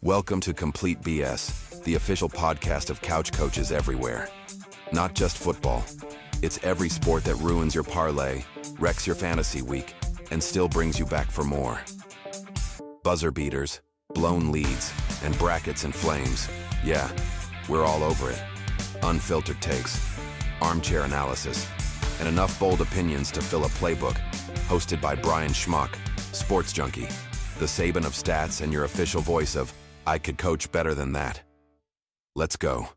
Welcome to Complete BS, the official podcast of couch coaches everywhere. Not just football. It's every sport that ruins your parlay, wrecks your fantasy week, and still brings you back for more. Buzzer beaters, blown leads, and brackets in flames. Yeah, we're all over it. Unfiltered takes, armchair analysis, and enough bold opinions to fill a playbook. Hosted by Brian Schmuck, sports junkie, the Saban of stats, and your official voice of I could coach better than that. Let's go.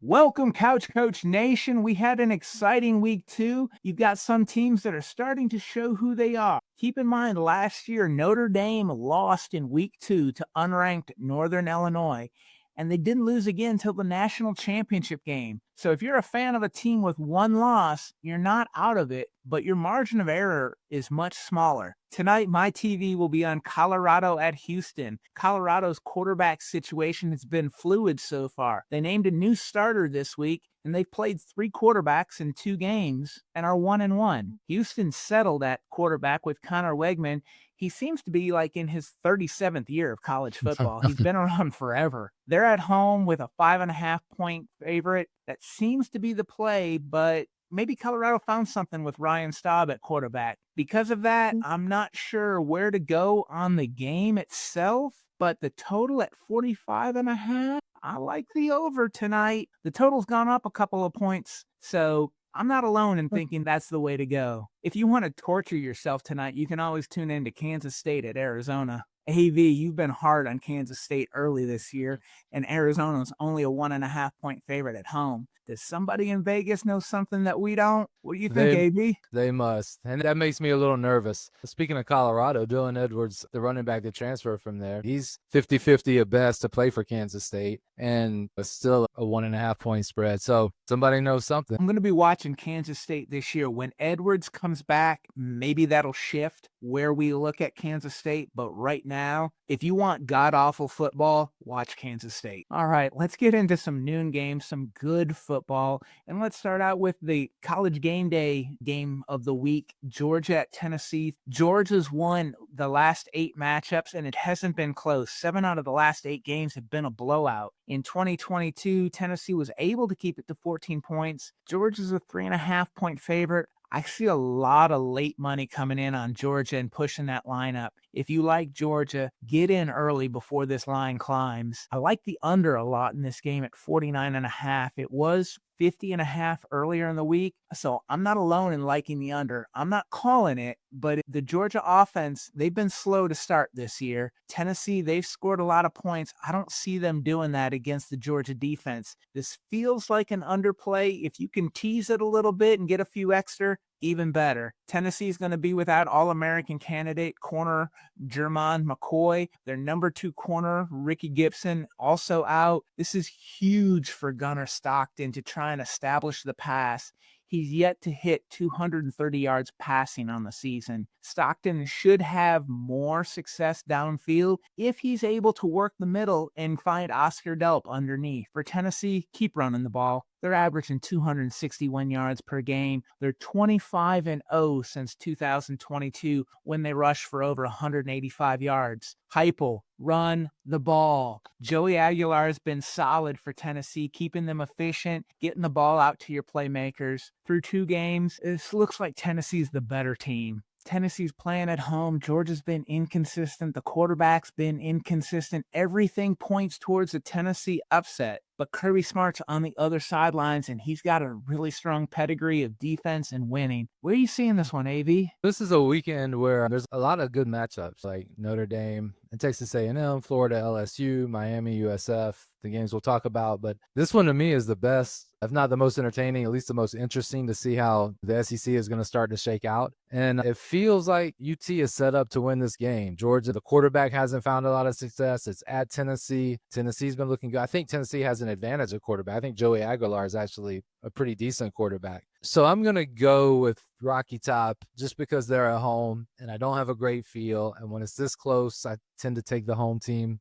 Welcome, Couch Coach Nation. We had an exciting week, too. You've got some teams that are starting to show who they are. Keep in mind, last year, Notre Dame lost in week 2 to unranked Northern Illinois, and they didn't lose again until the national championship game. So if you're a fan of a team with one loss, you're not out of it, but your margin of error is much smaller. Tonight, my TV will be on Colorado at Houston. Colorado's quarterback situation has been fluid so far. They named a new starter this week, and they've played 3 quarterbacks in 2 games and are 1-1. Houston settled at quarterback with Connor Weigman. He seems to be like in his 37th year of college football. He's been around forever. They're at home with a 5.5-point favorite. That seems to be the play, but maybe Colorado found something with Ryan Staub at quarterback. Because of that, I'm not sure where to go on the game itself, but the total at 45.5, I like the over tonight. The total's gone up a couple of points, so I'm not alone in thinking that's the way to go. If you want to torture yourself tonight, you can always tune in to Kansas State at Arizona. AV, you've been hard on Kansas State early this year, and Arizona's only a 1.5-point favorite at home. Does somebody in Vegas know something that we don't? What do you think, AV? They must, and that makes me a little nervous. Speaking of Colorado, Dylan Edwards, the running back that transferred from there, he's 50-50 at best to play for Kansas State, and it's still a 1.5-point spread. So somebody knows something. I'm going to be watching Kansas State this year. When Edwards comes back, maybe that'll shift where we look at Kansas State. But right now, if you want god-awful football, watch Kansas State. All right, let's get into some noon games, some good football. And let's start out with the college game day game of the week, Georgia at Tennessee. Georgia's won the last 8 matchups, and it hasn't been close. 7 out of the last 8 games have been a blowout. In 2022, Tennessee was able to keep it to 14 points. Georgia's a 3.5-point favorite. I see a lot of late money coming in on Georgia and pushing that line up. If you like Georgia, get in early before this line climbs. I like the under a lot in this game at 49.5. It was 50.5 earlier in the week, so I'm not alone in liking the under. I'm not calling it, but the Georgia offense, they've been slow to start this year. Tennessee, they've scored a lot of points. I don't see them doing that against the Georgia defense. This feels like an underplay. If you can tease it a little bit and get a few extra, even better. Tennessee's going to be without All-American candidate corner Jeremiyah McCoy. Their number 2 corner, Ricky Gibson, also out. This is huge for Gunnar Stockton to try and establish the pass. He's yet to hit 230 yards passing on the season. Stockton should have more success downfield if he's able to work the middle and find Oscar Delp underneath. For Tennessee, keep running the ball. They're averaging 261 yards per game. They're 25-0 since 2022 when they rushed for over 185 yards. Heupel, run the ball. Joey Aguilar has been solid for Tennessee, keeping them efficient, getting the ball out to your playmakers. Through 2 games, this looks like Tennessee's the better team. Tennessee's playing at home. Georgia's been inconsistent. The quarterback's been inconsistent. Everything points towards a Tennessee upset. But Kirby Smart's on the other sidelines, and he's got a really strong pedigree of defense and winning. Where are you seeing this one, AV? This is a weekend where there's a lot of good matchups, like Notre Dame and Texas A&M, Florida, LSU, Miami, USF, the games we'll talk about. But this one to me is the best, if not the most entertaining, at least the most interesting to see how the SEC is going to start to shake out. And it feels like UT is set up to win this game. Georgia, the quarterback hasn't found a lot of success. It's at Tennessee. Tennessee's been looking good. I think Tennessee has an advantage at quarterback. I think Joey Aguilar is actually a pretty decent quarterback. So I'm going to go with Rocky Top just because they're at home and I don't have a great feel. And when it's this close, I tend to take the home team.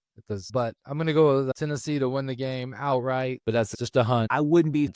But I'm going to go with Tennessee to win the game outright, but that's just a hunch. I wouldn't be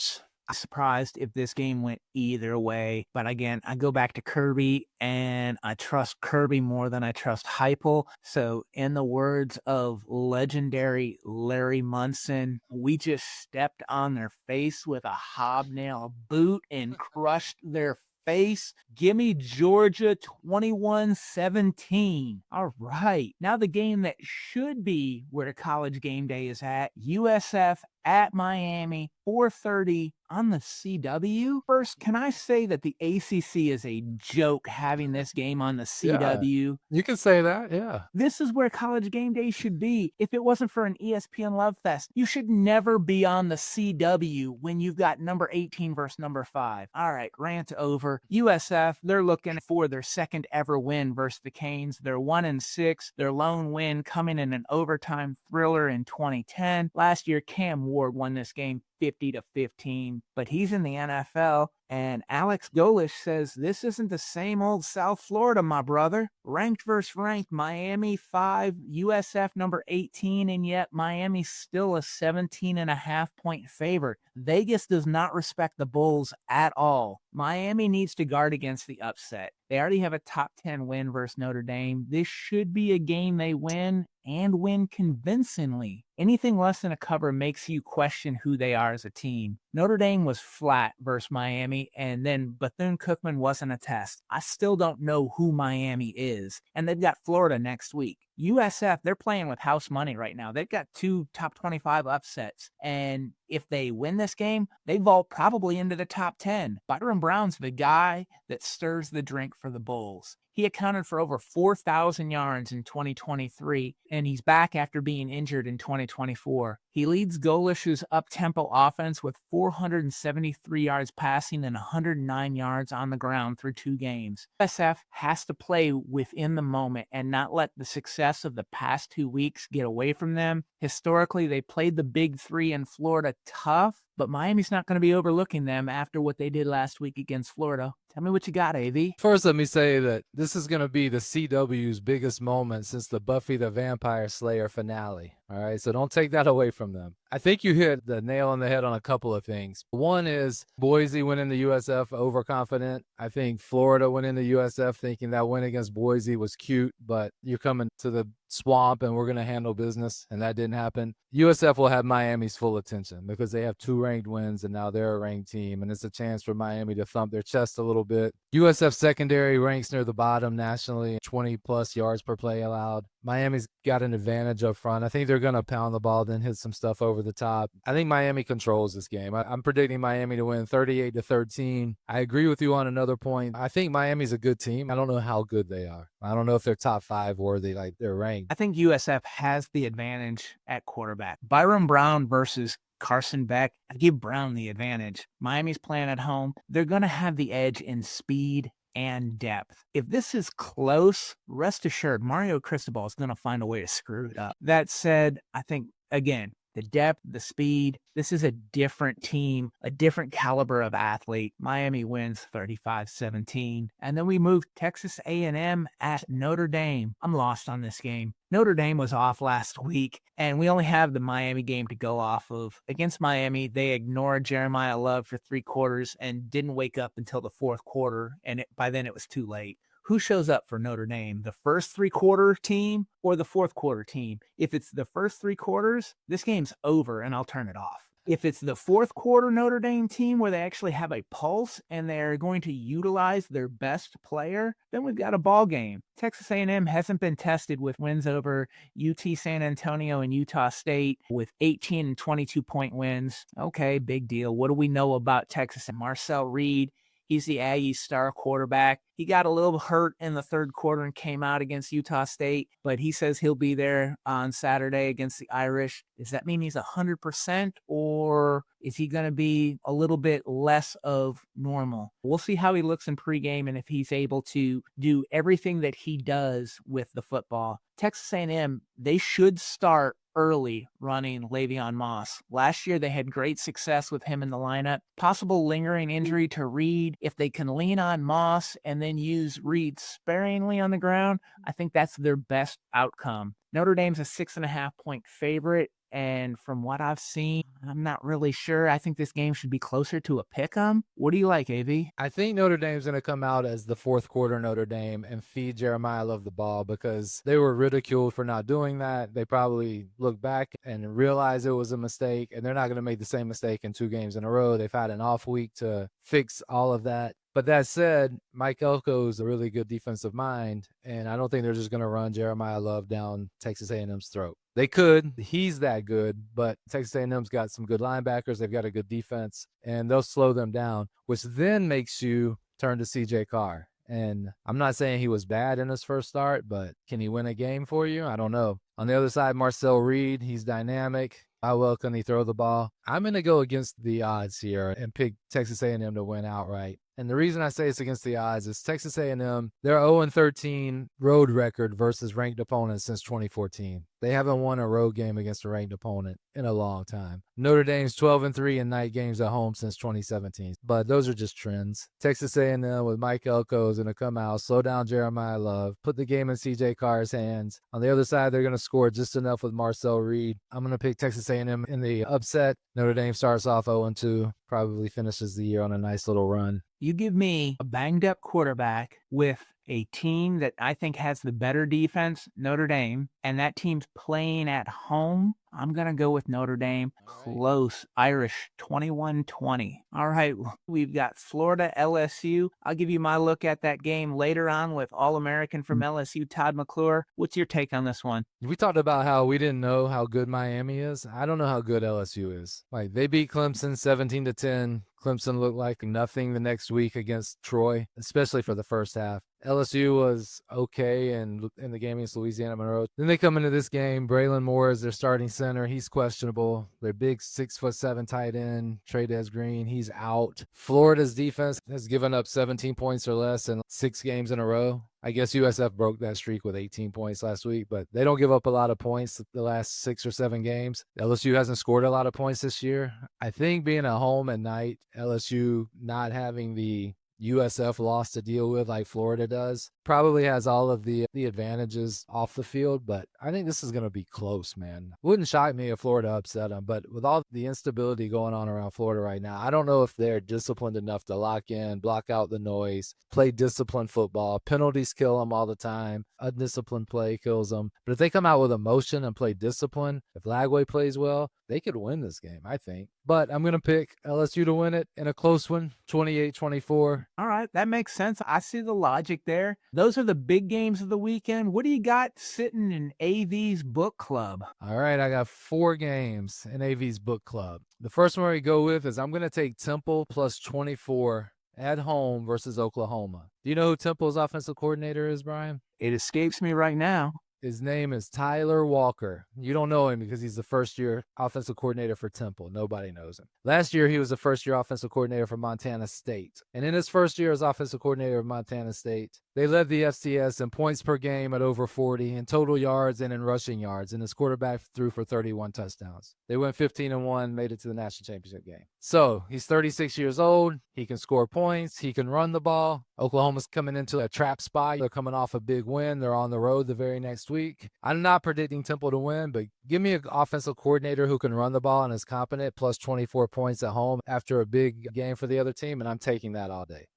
I'm surprised if this game went either way. But again, I go back to Kirby, and I trust Kirby more than I trust Heupel. So in the words of legendary Larry Munson, we just stepped on their face with a hobnail boot and crushed their face. Give me Georgia 21-17. All right. Now the game that should be where College Game Day is at, USF at Miami, 4:30 on the CW. First, can I say that the ACC is a joke having this game on the CW? You can say that, yeah. This is where College Game Day should be. If it wasn't for an ESPN Love Fest, you should never be on the CW when you've got number 18 versus number 5. All right, rant over. USF, they're looking for their second ever win versus the Canes. They're 1-6. Their lone win coming in an overtime thriller in 2010. Last year, Cam Ward won this game 50-15, but he's in the NFL. And Alex Golish says, this isn't the same old South Florida, my brother. Ranked versus ranked, Miami 5, USF number 18, and yet Miami's still a 17.5-point favorite. Vegas does not respect the Bulls at all. Miami needs to guard against the upset. They already have a top 10 win versus Notre Dame. This should be a game they win, and win convincingly. Anything less than a cover makes you question who they are as a team. Notre Dame was flat versus Miami, and then Bethune-Cookman wasn't a test. I still don't know who Miami is, and they've got Florida next week. USF, they're playing with house money right now. They've got 2 top 25 upsets, and if they win this game, they vault probably into the top 10. Byron Brown's the guy that stirs the drink for the Bulls. He accounted for over 4,000 yards in 2023, and he's back after being injured in 2024. He leads Golish's up-tempo offense with 473 yards passing and 109 yards on the ground through 2 games. USF has to play within the moment and not let the success of the past 2 weeks get away from them. Historically, they played the Big Three in Florida tough, but Miami's not going to be overlooking them after what they did last week against Florida. Tell me what you got, AV. First, let me say that this is going to be the CW's biggest moment since the Buffy the Vampire Slayer finale. All right, so don't take that away from them. I think you hit the nail on the head on a couple of things. One is Boise went into USF overconfident. I think Florida went into USF thinking that win against Boise was cute, but you're coming to the swamp and we're going to handle business, and that didn't happen. USF will have Miami's full attention because they have 2 ranked wins and now they're a ranked team, and it's a chance for Miami to thump their chest a little bit. USF secondary ranks near the bottom nationally, 20-plus yards per play allowed. Miami's got an advantage up front. I think they're going to pound the ball, then hit some stuff over the top. I think Miami controls this game. I'm predicting Miami to win 38-13. I agree with you on another point. I think Miami's a good team. I don't know how good they are. I don't know if they're top 5 worthy, like they're ranked. I think USF has the advantage at quarterback. Byron Brown versus Carson Beck, I give Brown the advantage. Miami's playing at home. They're going to have the edge in speed and depth. If this is close, rest assured, Mario Cristobal is going to find a way to screw it up. That said, I think, again, the depth, the speed, this is a different team, a different caliber of athlete. Miami wins 35-17. And then we move Texas A&M at Notre Dame. I'm lost on this game. Notre Dame was off last week, and we only have the Miami game to go off of. Against Miami, they ignored Jeremiyah Love for 3 quarters and didn't wake up until the 4th quarter, and by then it was too late. Who shows up for Notre Dame? The first 3-quarter team or the 4th quarter team? If it's the first 3 quarters, this game's over and I'll turn it off. If it's the 4th quarter Notre Dame team where they actually have a pulse and they're going to utilize their best player, then we've got a ball game. Texas A&M hasn't been tested with wins over UT San Antonio and Utah State with 18 and 22-point wins. Okay, big deal. What do we know about Texas? And Marcel Reed, he's the Aggies' star quarterback. He got a little hurt in the 3rd quarter and came out against Utah State, but he says he'll be there on Saturday against the Irish. Does that mean he's 100%, or is he going to be a little bit less of normal? We'll see how he looks in pregame and if he's able to do everything that he does with the football. Texas A&M, they should start early running Le'Veon Moss. Last year, they had great success with him in the lineup. Possible lingering injury to Reed. If they can lean on Moss and then use Reed sparingly on the ground, I think that's their best outcome. Notre Dame's a 6.5-point favorite, And from what I've seen, I'm not really sure. I think this game should be closer to a pick 'em. What do you like, AV? I think Notre Dame's going to come out as the fourth quarter Notre Dame and feed Jeremiyah Love the ball because they were ridiculed for not doing that. They probably look back and realize it was a mistake, and they're not going to make the same mistake in 2 games in a row. They've had an off week to fix all of that. But that said, Mike Elko's a really good defensive mind, and I don't think they're just going to run Jeremiyah Love down Texas A&M's throat. They could. He's that good, but Texas A&M's got some good linebackers. They've got a good defense, and they'll slow them down, which then makes you turn to C.J. Carr. And I'm not saying he was bad in his first start, but can he win a game for you? I don't know. On the other side, Marcel Reed, he's dynamic. How well can he throw the ball? I'm going to go against the odds here and pick Texas A&M to win outright. And the reason I say it's against the odds is Texas A&M, their 0-13 road record versus ranked opponents since 2014. They haven't won a road game against a ranked opponent in a long time. Notre Dame's 12-3 in night games at home since 2017. But those are just trends. Texas A&M with Mike Elko is going to come out, slow down Jeremiyah Love, put the game in C.J. Carr's hands. On the other side, they're going to score just enough with Marcel Reed. I'm going to pick Texas A&M in the upset. Notre Dame starts off 0-2, probably finishes the year on a nice little run. You give me a banged-up quarterback with a team that I think has the better defense, Notre Dame, and that team's playing at home. I'm going to go with Notre Dame. Close. Irish, 21-20. All right, we've got Florida, LSU. I'll give you my look at that game later on with All-American from LSU, Todd McClure. What's your take on this one? We talked about how we didn't know how good Miami is. I don't know how good LSU is. Like, they beat Clemson 17-10. Clemson looked like nothing the next week against Troy, especially for the first half. LSU was okay in the game against Louisiana Monroe. Then they come into this game. Braylon Moore is their starting center. He's questionable. Their big 6'7" tight end, Trey Green, he's out. Florida's defense has given up 17 points or less in 6 games in a row. I guess USF broke that streak with 18 points last week, but they don't give up a lot of points the last 6 or 7 games. LSU hasn't scored a lot of points this year. I think being at home at night, LSU not having the USF loss to deal with like Florida does, probably has all of the advantages off the field, but I think this is going to be close, man. Wouldn't shock me if Florida upset them, but with all the instability going on around Florida right now, I don't know if they're disciplined enough to lock in, block out the noise, play disciplined football. Penalties kill them all the time. Undisciplined play kills them. But if they come out with emotion and play discipline, if Lagway plays well, they could win this game, I think. But I'm going to pick LSU to win it in a close one, 28-24. All right, that makes sense. I see the logic there. Those are the big games of the weekend. What do you got sitting in AV's book club? All right, I got 4 games in AV's book club. The first one we go with is I'm going to take Temple plus 24 at home versus Oklahoma. Do you know who Temple's offensive coordinator is, Brian? It escapes me right now. His name is Tyler Walker. You don't know him because he's the first-year offensive coordinator for Temple. Nobody knows him. Last year, he was the first-year offensive coordinator for Montana State. And in his first year as offensive coordinator of Montana State, they led the FCS in points per game at over 40, in total yards and in rushing yards, and his quarterback threw for 31 touchdowns. They went 15-1, made it to the national championship game. So he's 36 years old. He can score points. He can run the ball. Oklahoma's coming into a trap spot. They're coming off a big win. They're on the road the very next week. I'm not predicting Temple to win, but give me an offensive coordinator who can run the ball and is competent, plus 24 points at home after a big game for the other team, and I'm taking that all day.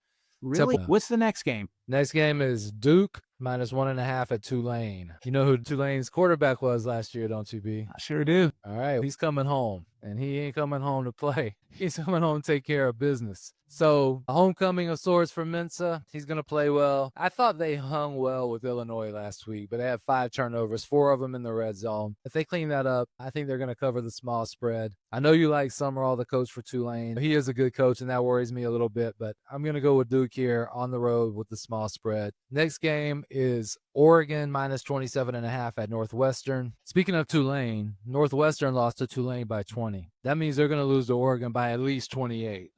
Really? Temple. What's the next game? Next game is Duke minus 1.5 at Tulane. You know who Tulane's quarterback was last year, don't you, B? I sure do. All right, he's coming home, and he ain't coming home to play. He's coming home to take care of business. So, a homecoming of sorts for Mensa. He's going to play well. I thought they hung well with Illinois last week, but they had 5 turnovers, 4 of them in the red zone. If they clean that up, I think they're going to cover the small spread. I know you like Summerall, the coach for Tulane. He is a good coach, and that worries me a little bit, but I'm going to go with Duke here on the road with the small spread. Next game is Oregon minus 27.5 at Northwestern. Speaking of Tulane, Northwestern lost to Tulane by 20. That means they're going to lose to Oregon by at least 28.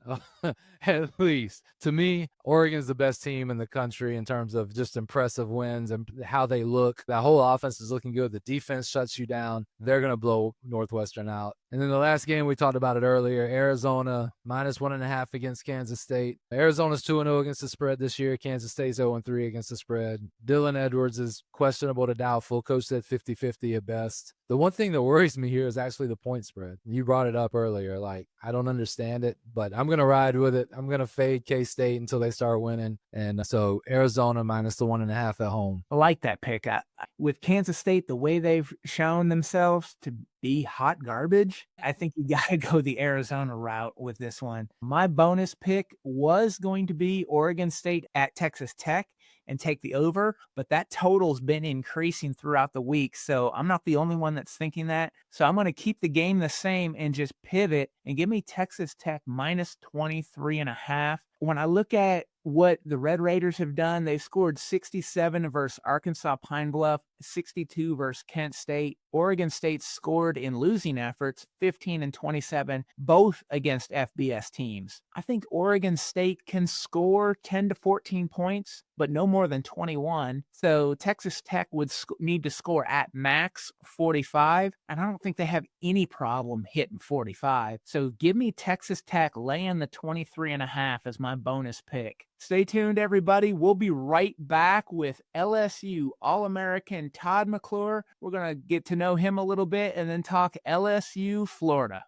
At least. To me, Oregon's the best team in the country in terms of just impressive wins and how they look. That whole offense is looking good. The defense shuts you down. They're going to blow Northwestern out. And then the last game, we talked about it earlier, Arizona minus 1.5 against Kansas State. Arizona's 2-0 against the spread this year. Kansas State's 0-3 against the spread. Dylan Edwards Edwards is questionable to doubtful. Coach said 50-50 at best. The one thing that worries me here is actually the point spread. You brought it up earlier. Like, I don't understand it, but I'm going to ride with it. I'm going to fade K-State until they start winning. And so Arizona minus the 1.5 at home. I like that pick. With Kansas State, the way they've shown themselves to be hot garbage, I think you got to go the Arizona route with this one. My bonus pick was going to be Oregon State at Texas Tech and take the over, but that total's been increasing throughout the week, so I'm not the only one that's thinking that. So I'm going to keep the game the same and just pivot and give me Texas Tech minus 23.5. When I look at what the Red Raiders have done, they've scored 67 versus Arkansas Pine Bluff, 62 versus Kent State. Oregon State scored in losing efforts 15 and 27, both against FBS teams. I think Oregon State can score 10 to 14 points, but no more than 21. So Texas Tech would need to score at max 45, and I don't think they have any problem hitting 45. So give me Texas Tech laying the 23.5 as my bonus pick. Stay tuned, everybody. We'll be right back with LSU All-American Todd McClure. We're going to get to know him a little bit and then talk LSU Florida.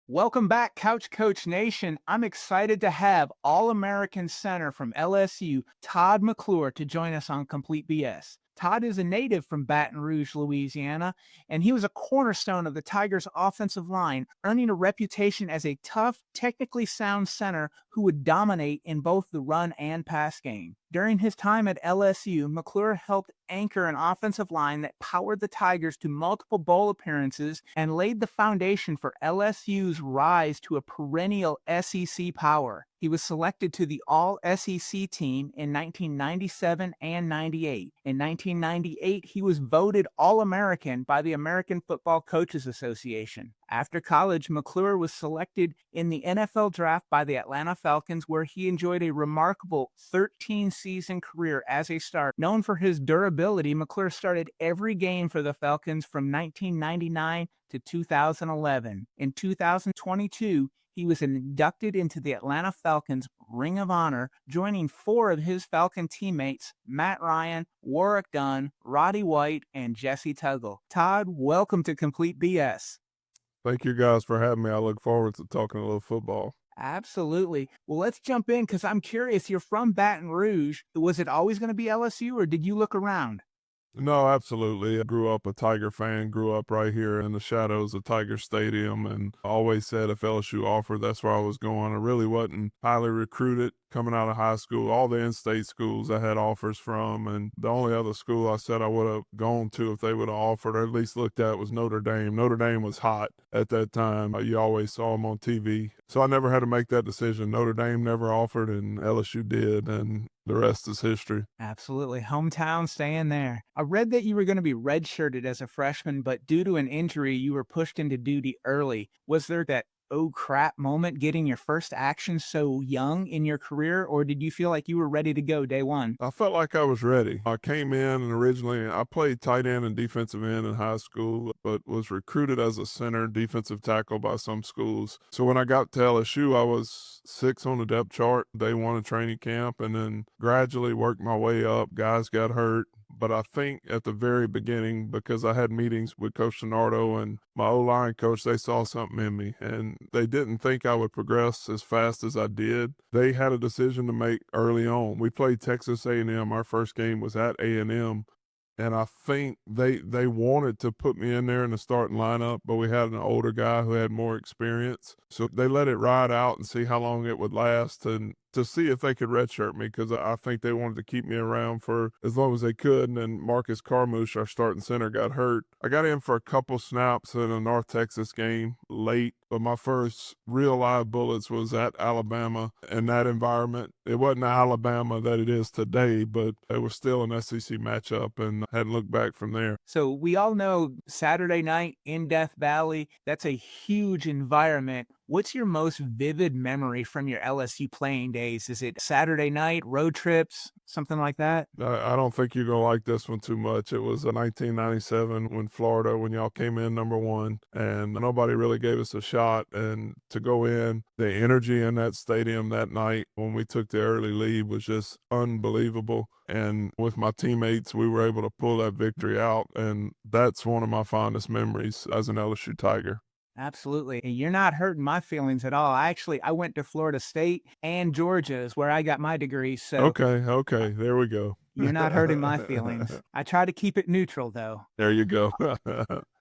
Welcome back, Couch Coach Nation. I'm excited to have All-American center from LSU, Todd McClure, to join us on Complete BS. Todd is a native from Baton Rouge, Louisiana, and he was a cornerstone of the Tigers' offensive line, earning a reputation as a tough, technically sound center who would dominate in both the run and pass game. During his time at LSU, McClure helped anchor an offensive line that powered the Tigers to multiple bowl appearances and laid the foundation for LSU's rise to a perennial SEC power. He was selected to the All-SEC team in 1997 and 98. In 1998, he was voted All-American by the American Football Coaches Association. After college, McClure was selected in the NFL draft by the Atlanta Falcons, where he enjoyed a remarkable 13-season career as a starter. Known for his durability, McClure started every game for the Falcons from 1999 to 2011. In 2022, he was inducted into the Atlanta Falcons Ring of Honor, joining 4 of his Falcon teammates, Matt Ryan, Warwick Dunn, Roddy White, and Jesse Tuggle. Todd, welcome to Complete BS. Thank you guys for having me. I look forward to talking a little football. Absolutely. Well, let's jump in because I'm curious. You're from Baton Rouge. Was it always going to be LSU, or did you look around? No, absolutely. I grew up a Tiger fan, grew up right here in the shadows of Tiger Stadium, and always said if LSU offered, that's where I was going. I really wasn't highly recruited coming out of high school. All the in-state schools I had offers from, and the only other school I said I would have gone to if they would have offered, or at least looked at, was Notre Dame. Notre Dame was hot at that time. You always saw them on TV. So I never had to make that decision. Notre Dame never offered, and LSU did, and the rest is history. Absolutely. Hometown, staying there. I read that you were going to be redshirted as a freshman, but due to an injury, you were pushed into duty early. Was there that oh crap moment getting your first action so young in your career, or did you feel like you were ready to go day one? I felt like I was ready. I came in and originally I played tight end and defensive end in high school, but was recruited as a center defensive tackle by some schools. So when I got to LSU, I was 6 on the depth chart day one of training camp, and then gradually worked my way up. Guys got hurt. But I think at the very beginning, because I had meetings with Coach Sonardo and my O-line coach, they saw something in me, and they didn't think I would progress as fast as I did. They had a decision to make early on. We played Texas A&M. Our first game was at A&M. And I think they wanted to put me in there in the starting lineup, but we had an older guy who had more experience. So they let it ride out and see how long it would last, and to see if they could redshirt me, because I think they wanted to keep me around for as long as they could. And then Marcus Carmouche, our starting center, got hurt. I got in for a couple snaps in a North Texas game late, but my first real live bullets was at Alabama in that environment. It wasn't Alabama that it is today, but it was still an SEC matchup, and I hadn't looked back from there. So we all know Saturday night in Death Valley, that's a huge environment. What's your most vivid memory from your LSU playing days? Is it Saturday night, road trips, something like that? I don't think you're going to like this one too much. It was 1997 when y'all came in #1, and nobody really gave us a shot. And to go in, the energy in that stadium that night when we took the early lead was just unbelievable. And with my teammates, we were able to pull that victory out. And that's one of my fondest memories as an LSU Tiger. Absolutely. And you're not hurting my feelings at all. I went to Florida State and Georgia is where I got my degree. So Okay. There we go. you're not hurting my feelings. I try to keep it neutral, though. There you go.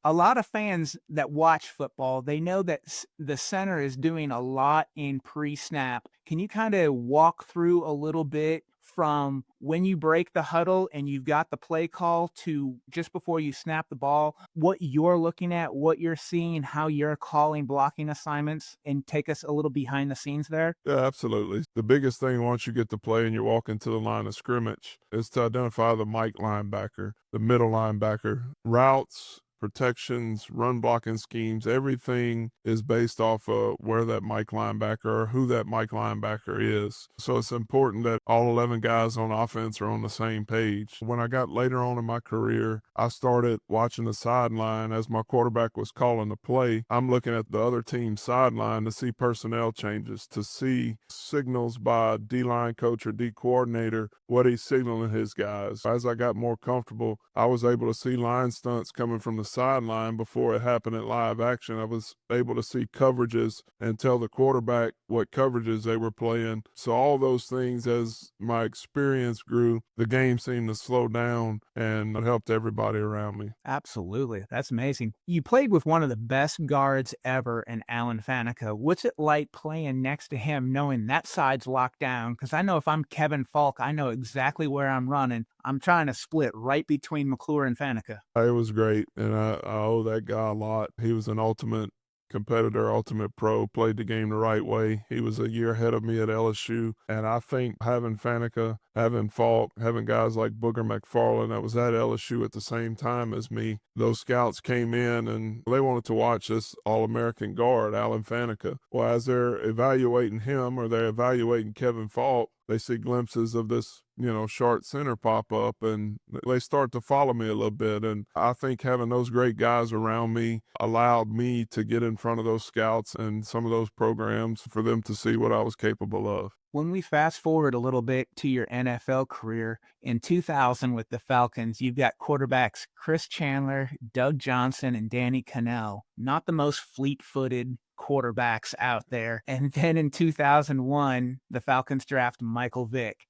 A lot of fans that watch football, they know that the center is doing a lot in pre-snap. Can you kind of walk through a little bit from when you break the huddle and you've got the play call to just before you snap the ball, what you're looking at, what you're seeing, how you're calling blocking assignments, and take us a little behind the scenes there? Yeah, absolutely. The biggest thing once you get to play and you're walking to the line of scrimmage is to identify the Mike linebacker, the middle linebacker, routes, protections, run blocking schemes, everything is based off of where that Mike linebacker or who that Mike linebacker is. So it's important that all 11 guys on offense are on the same page. When I got later on in my career, I started watching the sideline as my quarterback was calling the play. I'm looking at the other team's sideline to see personnel changes, to see signals by a D-line coach or D coordinator, what he's signaling his guys. As I got more comfortable, I was able to see line stunts coming from the sideline before it happened at live action. I was able to see coverages and tell the quarterback what coverages they were playing. So all those things, as my experience grew, the game seemed to slow down, and it helped everybody around me. Absolutely. That's amazing. You played with one of the best guards ever in Alan Faneca. What's it like playing next to him, knowing that side's locked down? Because I know if I'm Kevin Falk, I know exactly where I'm running. I'm trying to split right between McClure and Faneca. It was great, and I owe that guy a lot. He was an ultimate competitor, ultimate pro, played the game the right way. He was a year ahead of me at LSU, and I think having Faneca, having Falk, having guys like Booger McFarland that was at LSU at the same time as me, those scouts came in and they wanted to watch this All-American guard, Alan Faneca. Well, as they're evaluating him or they're evaluating Kevin Falk, they see glimpses of this, short center pop up, and they start to follow me a little bit. And I think having those great guys around me allowed me to get in front of those scouts and some of those programs for them to see what I was capable of. When we fast forward a little bit to your NFL career, in 2000 with the Falcons, you've got quarterbacks Chris Chandler, Doug Johnson, and Danny Cannell. Not the most fleet-footed quarterbacks out there. And then in 2001, the Falcons draft Michael Vick.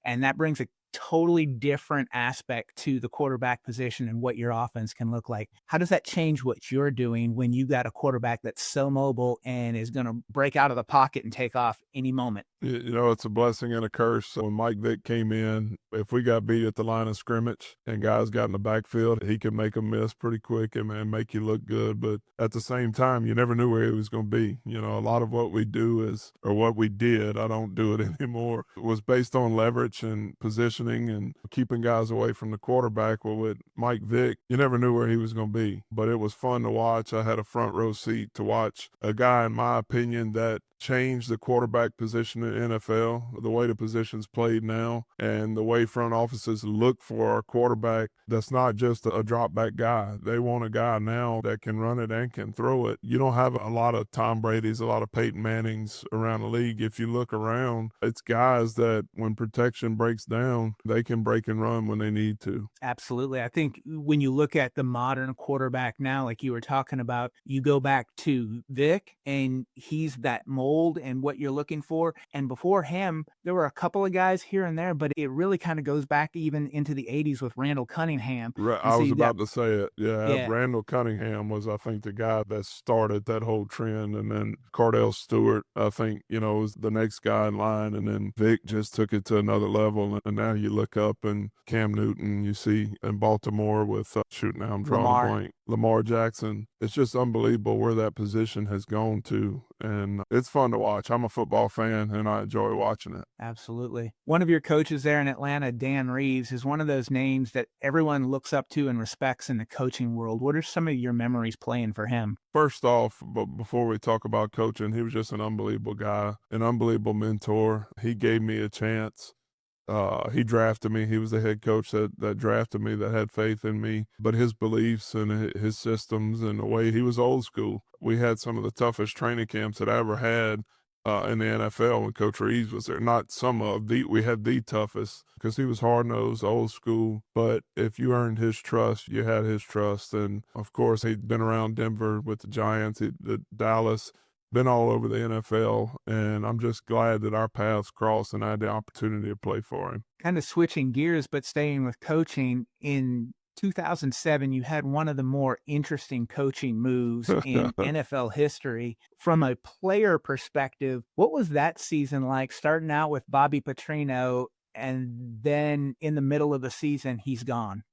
And that brings a totally different aspect to the quarterback position and what your offense can look like. How does that change what you're doing when you got a quarterback that's so mobile and is going to break out of the pocket and take off any moment? It's a blessing and a curse. When Mike Vick came in, if we got beat at the line of scrimmage and guys got in the backfield, he could make them miss pretty quick and make you look good. But at the same time, you never knew where he was going to be. A lot of what we do or what we did, I don't do it anymore, was based on leverage and positioning and keeping guys away from the quarterback. Well, with Mike Vick, you never knew where he was going to be. But it was fun to watch. I had a front row seat to watch a guy, in my opinion, that changed the quarterback position in the NFL, the way the position's played now, and the way front offices look for a quarterback that's not just a drop back guy. They want a guy now that can run it and can throw it. You don't have a lot of Tom Brady's, a lot of Peyton Mannings around the league. If you look around, it's guys that when protection breaks down, they can break and run when they need to. Absolutely. I think when you look at the modern quarterback now, like you were talking about, you go back to Vic and he's that mold and what you're looking for. And before him, there were a couple of guys here and there, but it really kind of goes back even into the 80s with Randall Cunningham. Right, I was about to say it. Yeah, Randall Cunningham was, I think, the guy that started that whole trend. And then Cardell Stewart, I think, was the next guy in line. And then Vic just took it to another level. And now you look up and Cam Newton, you see in Baltimore with, now I'm drawing a blank, Lamar Jackson. It's just unbelievable where that position has gone to. and it's fun to watch. I'm a football fan, and I enjoy watching it. Absolutely. One of your coaches there in Atlanta, Dan Reeves, is one of those names that everyone looks up to and respects in the coaching world. What are some of your memories playing for him? First off, but before we talk about coaching, he was just an unbelievable guy, an unbelievable mentor. He gave me a chance. He drafted me. He was the head coach that drafted me, that had faith in me. But his beliefs and his systems and the way he was old school. We had some of the toughest training camps that I ever had in the NFL when Coach Reeves was there. Not some of we had the toughest because he was hard-nosed, old school. But if you earned his trust, you had his trust. And, of course, he'd been around Denver with the Giants, the Dallas, been all over the NFL, and I'm just glad that our paths crossed and I had the opportunity to play for him. Kind of switching gears, but staying with coaching, in 2007, you had one of the more interesting coaching moves in NFL history. From a player perspective, what was that season like, starting out with Bobby Petrino, and then in the middle of the season, he's gone?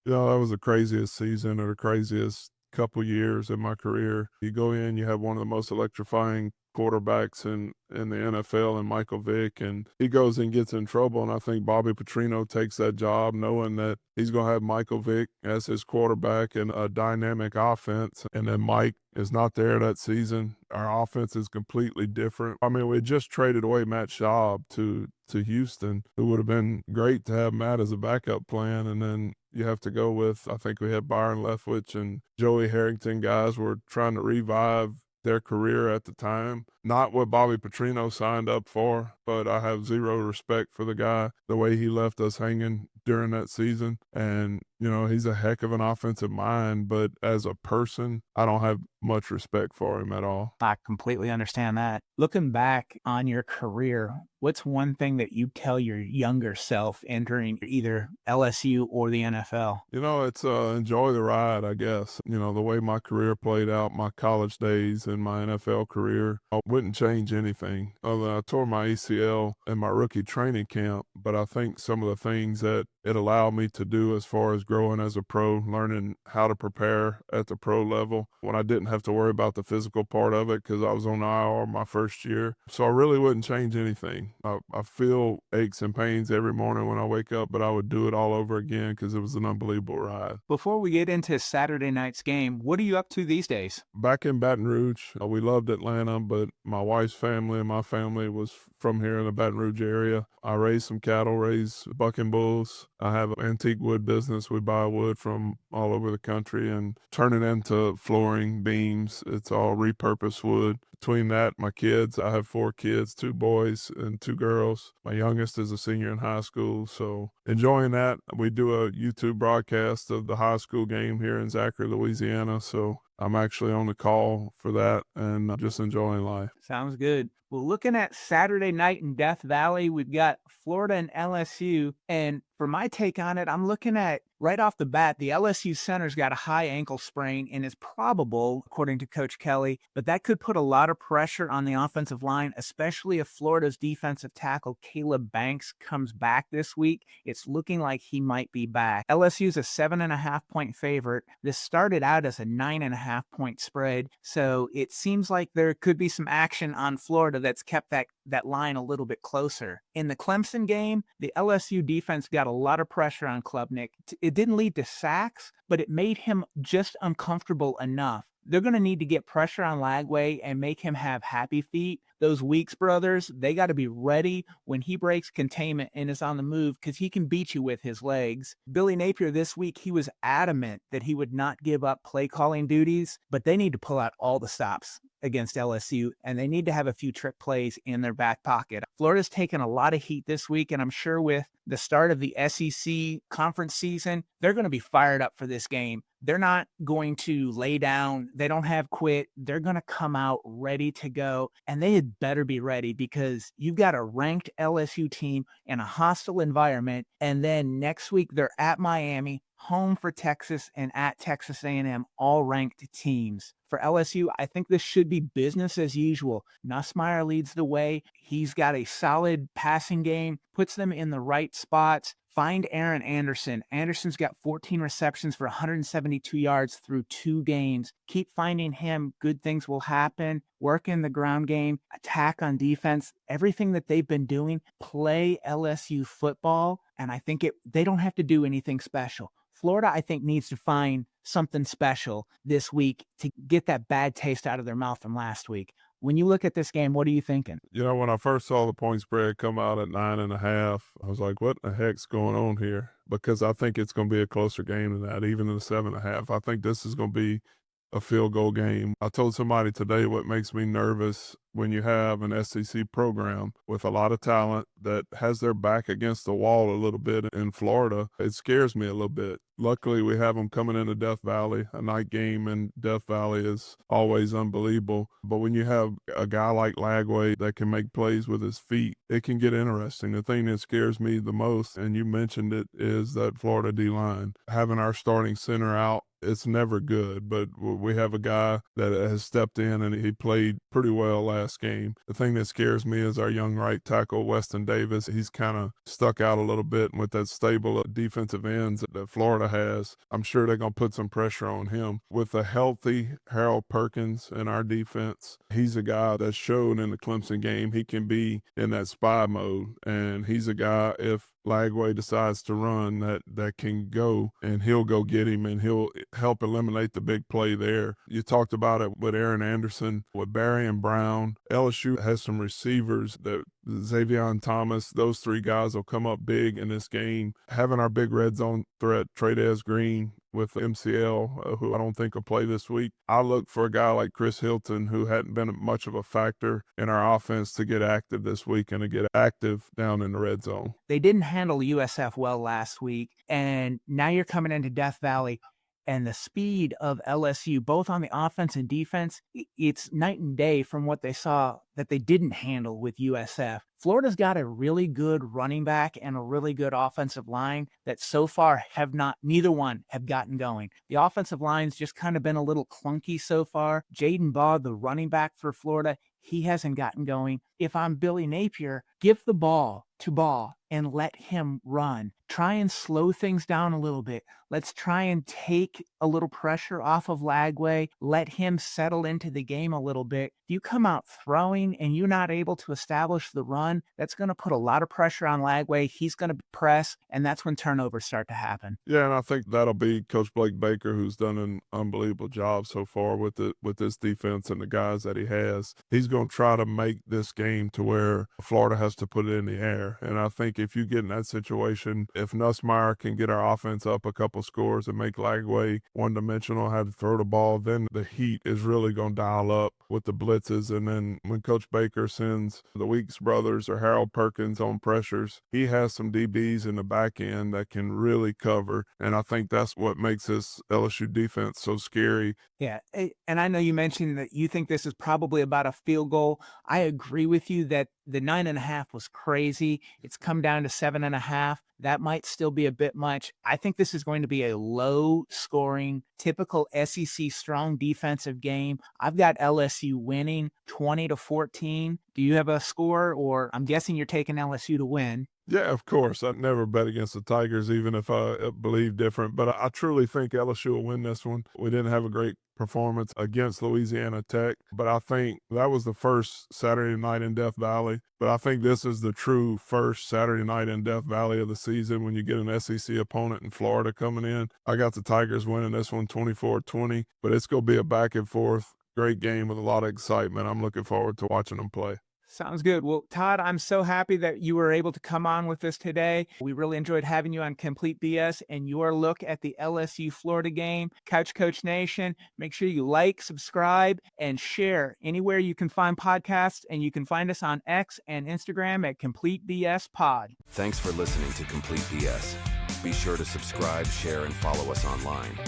That was the craziest season or the craziest couple years in my career. You go in, you have one of the most electrifying quarterbacks in the NFL and Michael Vick, and he goes and gets in trouble, and I think Bobby Petrino takes that job knowing that he's going to have Michael Vick as his quarterback and a dynamic offense, and then Mike is not there that season. Our offense is completely different. I mean, we just traded away Matt Schaub to Houston. It would have been great to have Matt as a backup plan, and then you have to go with, I think we had Byron Leftwich and Joey Harrington. Guys were trying to revive their career at the time. Not what Bobby Petrino signed up for, but I have zero respect for the guy, the way he left us hanging during that season. And, he's a heck of an offensive mind, but as a person, I don't have much respect for him at all. I completely understand that. Looking back on your career, what's one thing that you tell your younger self entering either LSU or the NFL? It's enjoy the ride, I guess. The way my career played out, my college days and my NFL career, I wouldn't change anything. I tore my ACL in my rookie training camp, but I think some of the things that it allowed me to do as far as growing as a pro, learning how to prepare at the pro level when I didn't have to worry about the physical part of it because I was on IR my first year. So I really wouldn't change anything. I feel aches and pains every morning when I wake up, but I would do it all over again because it was an unbelievable ride. Before we get into Saturday night's game, what are you up to these days? Back in Baton Rouge, we loved Atlanta, but my wife's family and my family was from here in the Baton Rouge area. I raise some cattle, raise bucking bulls. I have an antique wood business. We buy wood from all over the country and turn it into flooring, beams. It's all repurposed wood. Between that, my kids, I have 4 kids, 2 boys and 2 girls. My youngest is a senior in high school, so enjoying that. We do a YouTube broadcast of the high school game here in Zachary, Louisiana, so I'm actually on the call for that and just enjoying life. Sounds good. Well, looking at Saturday night in Death Valley, we've got Florida and LSU. And for my take on it, I'm looking at right off the bat, the LSU center's got a high ankle sprain and is probable, according to Coach Kelly, but that could put a lot of pressure on the offensive line, especially if Florida's defensive tackle, Caleb Banks, comes back this week. It's looking like he might be back. LSU's a 7.5-point favorite. This started out as a 9.5-point spread, so it seems like there could be some action on Florida that's kept that line a little bit closer. In the Clemson game, the LSU defense got a lot of pressure on Klubnik. It didn't lead to sacks, but it made him just uncomfortable enough. They're going to need to get pressure on Lagway and make him have happy feet. Those Weeks brothers, they got to be ready when he breaks containment and is on the move because he can beat you with his legs. Billy Napier this week, he was adamant that he would not give up play calling duties, but they need to pull out all the stops against LSU, and they need to have a few trick plays in their back pocket. Florida's taken a lot of heat this week, and I'm sure with the start of the SEC conference season, they're going to be fired up for this game. They're not going to lay down. They don't have quit. They're going to come out ready to go, and they had better be ready because you've got a ranked LSU team in a hostile environment, and then next week they're at Miami, home for Texas, and at Texas A&M, all ranked teams. For LSU, I think this should be business as usual. Nussmeier leads the way. He's got a solid passing game, puts them in the right spots. Find Aaron Anderson. Anderson's got 14 receptions for 172 yards through 2 games. Keep finding him. Good things will happen. Work in the ground game, attack on defense, everything that they've been doing, play LSU football. And I think they don't have to do anything special. Florida, I think, needs to find something special this week to get that bad taste out of their mouth from last week. When you look at this game, what are you thinking? When I first saw the point spread come out at 9.5, I was like, what the heck's going on here? Because I think it's going to be a closer game than that, even in the 7.5. I think this is going to be a field goal game. I told somebody today what makes me nervous when you have an SEC program with a lot of talent that has their back against the wall a little bit in Florida. It scares me a little bit. Luckily, we have them coming into Death Valley. A night game in Death Valley is always unbelievable. But when you have a guy like Lagway that can make plays with his feet, it can get interesting. The thing that scares me the most, and you mentioned it, is that Florida D-line. Having our starting center out, it's never good, but we have a guy that has stepped in and he played pretty well last game. The thing that scares me is our young right tackle, Weston Davis. He's kind of stuck out a little bit with that stable of defensive ends that Florida has. I'm sure they're going to put some pressure on him. With a healthy Harold Perkins in our defense, he's a guy that showed in the Clemson game he can be in that spy mode, and he's a guy, if Lagway decides to run, that can go, and he'll go get him, and he'll help eliminate the big play there. You talked about it with Aaron Anderson, with Barry and Brown. LSU has some receivers that Xavier Thomas, those 3 guys will come up big in this game. Having our big red zone threat, Trades Green, with MCL, who I don't think will play this week. I look for a guy like Chris Hilton, who hadn't been much of a factor in our offense, to get active this week and to get active down in the red zone. They didn't handle USF well last week, and now you're coming into Death Valley. And the speed of LSU, both on the offense and defense, it's night and day from what they saw that they didn't handle with USF. Florida's got a really good running back and a really good offensive line that so far neither one have gotten going. The offensive line's just kind of been a little clunky so far. Jaden Baugh, the running back for Florida, he hasn't gotten going. If I'm Billy Napier, give the ball to Baugh and let him run. Try and slow things down a little bit. Let's try and take a little pressure off of Lagway. Let him settle into the game a little bit. If you come out throwing and you're not able to establish the run, that's going to put a lot of pressure on Lagway. He's going to press, and that's when turnovers start to happen. Yeah, and I think that'll be Coach Blake Baker, who's done an unbelievable job so far with this defense and the guys that he has. He's going to try to make this game to where Florida has to put it in the air. And I think if you get in that situation, if Nussmeier can get our offense up a couple scores and make Lagway one-dimensional, have to throw the ball, then the heat is really going to dial up with the blitzes. And then when Coach Baker sends the Weeks brothers or Harold Perkins on pressures, he has some DBs in the back end that can really cover. And I think that's what makes this LSU defense so scary. Yeah, and I know you mentioned that you think this is probably about a field goal. I agree with you that the 9.5 was crazy. It's come down to 7.5. That might still be a bit much. I think this is going to be a low-scoring, typical SEC strong defensive game. I've got LSU winning 20-14. Do you have a score, or I'm guessing you're taking LSU to win? Yeah, of course. I'd never bet against the Tigers, even if I believe different. But I truly think LSU will win this one. We didn't have a great performance against Louisiana Tech, but I think that was the first Saturday night in Death Valley. But I think this is the true first Saturday night in Death Valley of the season when you get an SEC opponent in Florida coming in. I got the Tigers winning this one 24-20, but it's going to be a back and forth great game with a lot of excitement. I'm looking forward to watching them play. Sounds good. Well, Todd, I'm so happy that you were able to come on with us today. We really enjoyed having you on Complete BS and your look at the LSU Florida game. Couch Coach Nation, make sure you like, subscribe, and share anywhere you can find podcasts, and you can find us on X and Instagram at Complete BS Pod. Thanks for listening to Complete BS. Be sure to subscribe, share, and follow us online.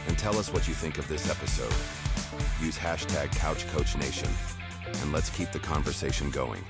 And tell us what you think of this episode. Use hashtag CouchCoachNation. And let's keep the conversation going.